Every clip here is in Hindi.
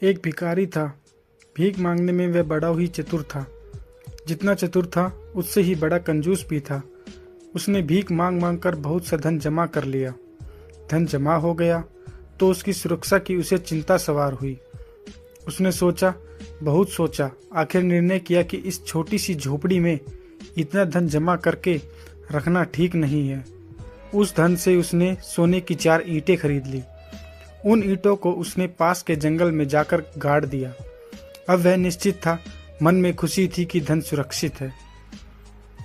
एक भिखारी था। भीख मांगने में वह बड़ा ही चतुर था। जितना चतुर था उससे ही बड़ा कंजूस भी था। उसने भीख मांग मांग कर बहुत सा धन जमा कर लिया। धन जमा हो गया तो उसकी सुरक्षा की उसे चिंता सवार हुई। उसने सोचा, बहुत सोचा, आखिर निर्णय किया कि इस छोटी सी झोपड़ी में इतना धन जमा करके रखना ठीक नहीं है। उस धन से उसने सोने की 4 ईंटें खरीद ली। उन ईंटों को उसने पास के जंगल में जाकर गाड़ दिया। अब वह निश्चित था, मन में खुशी थी कि धन सुरक्षित है।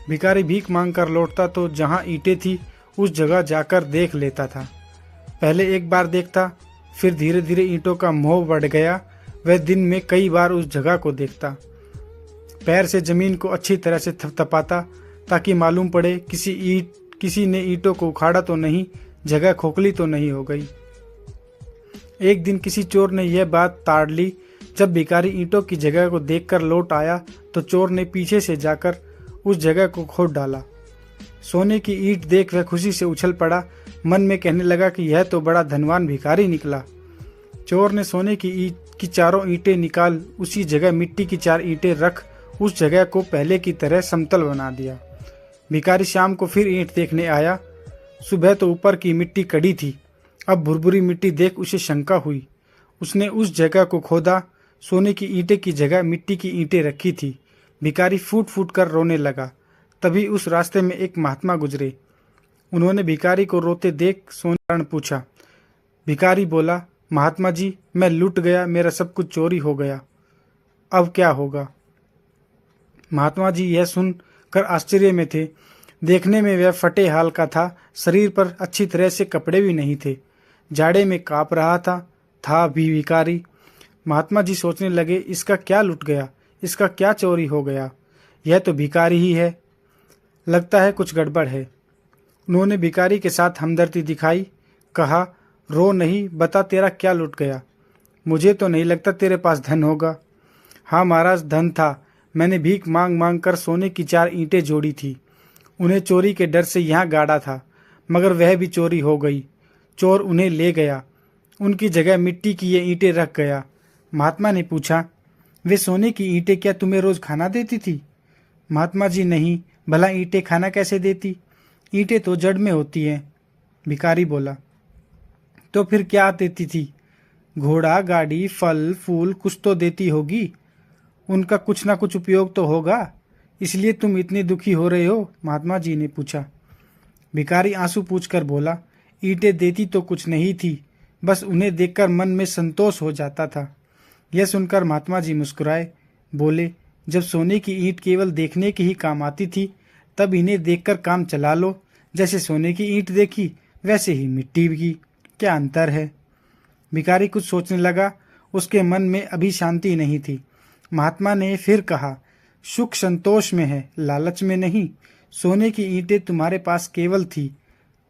भिखारी भीख मांग कर लौटता तो जहाँ ईंटें थी उस जगह जाकर देख लेता था। पहले एक बार देखता, फिर धीरे धीरे ईंटों का मोह बढ़ गया। वह दिन में कई बार उस जगह को देखता, पैर से जमीन को अच्छी तरह से थपथपाता ताकि मालूम पड़े किसी ने ईंटों को उखाड़ा तो नहीं, जगह खोखली तो नहीं हो गई। एक दिन किसी चोर ने यह बात ताड़ ली। जब भिखारी ईंटों की जगह को देखकर लौट आया तो चोर ने पीछे से जाकर उस जगह को खोद डाला। सोने की ईंट देख वह खुशी से उछल पड़ा। मन में कहने लगा कि यह तो बड़ा धनवान भिखारी निकला। चोर ने सोने की 4 ईंटें निकाल उसी जगह मिट्टी की 4 ईंटें रख उस जगह को पहले की तरह समतल बना दिया। भिखारी शाम को फिर ईंट देखने आया। सुबह तो ऊपर की मिट्टी कड़ी थी, अब भुरभुरी मिट्टी देख उसे शंका हुई। उसने उस जगह को खोदा। सोने की ईंटें की जगह मिट्टी की ईंटें रखी थी। भिखारी फूट फूट कर रोने लगा। तभी उस रास्ते में एक महात्मा गुजरे। उन्होंने भिखारी को रोते देख सोने का कारण पूछा। भिखारी बोला, महात्मा जी, मैं लूट गया, मेरा सब कुछ चोरी हो गया, अब क्या होगा। महात्मा जी यह सुनकर आश्चर्य में थे। देखने में वह फटे हाल का था, शरीर पर अच्छी तरह से कपड़े भी नहीं थे, जाड़े में काँप रहा था भी भिखारी। महात्मा जी सोचने लगे, इसका क्या लुट गया, इसका क्या चोरी हो गया, यह तो भिखारी ही है, लगता है कुछ गड़बड़ है। उन्होंने भिखारी के साथ हमदर्दी दिखाई। कहा, रो नहीं, बता तेरा क्या लुट गया। मुझे तो नहीं लगता तेरे पास धन होगा। हाँ महाराज, धन था। मैंने भीख मांग मांग कर सोने की 4 ईंटें जोड़ी थी। उन्हें चोरी के डर से यहाँ गाड़ा था, मगर वह भी चोरी हो गई। चोर उन्हें ले गया, उनकी जगह मिट्टी की ये ईंटें रख गया। महात्मा ने पूछा, वे सोने की ईंटें क्या तुम्हें रोज खाना देती थी। महात्मा जी नहीं, भला ईंटें खाना कैसे देती, ईंटें तो जड़ में होती हैं। भिखारी बोला, तो फिर क्या देती थी। घोड़ा, गाड़ी, फल फूल कुछ तो देती होगी, उनका कुछ ना कुछ उपयोग तो होगा, इसलिए तुम इतने दुखी हो रहे हो। महात्मा जी ने पूछा। भिखारी आंसू पूछकर बोला, ईंटें देती तो कुछ नहीं थी, बस उन्हें देखकर मन में संतोष हो जाता था। यह सुनकर महात्मा जी मुस्कुराए, बोले, जब सोने की ईंट केवल देखने के ही काम आती थी, तब इन्हें देखकर काम चला लो। जैसे सोने की ईंट देखी वैसे ही मिट्टी की, क्या अंतर है। भिखारी कुछ सोचने लगा। उसके मन में अभी शांति नहीं थी। महात्मा ने फिर कहा, सुख संतोष में है, लालच में नहीं। सोने की ईंटें तुम्हारे पास केवल थी,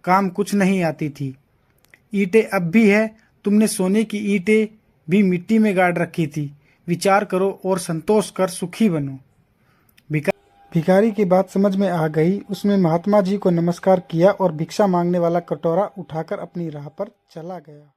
काम कुछ नहीं आती थी। ईंटें अब भी है, तुमने सोने की ईंटें भी मिट्टी में गाड़ रखी थी। विचार करो और संतोष कर सुखी बनो। भिखारी की बात समझ में आ गई। उसने महात्मा जी को नमस्कार किया और भिक्षा मांगने वाला कटोरा उठाकर अपनी राह पर चला गया।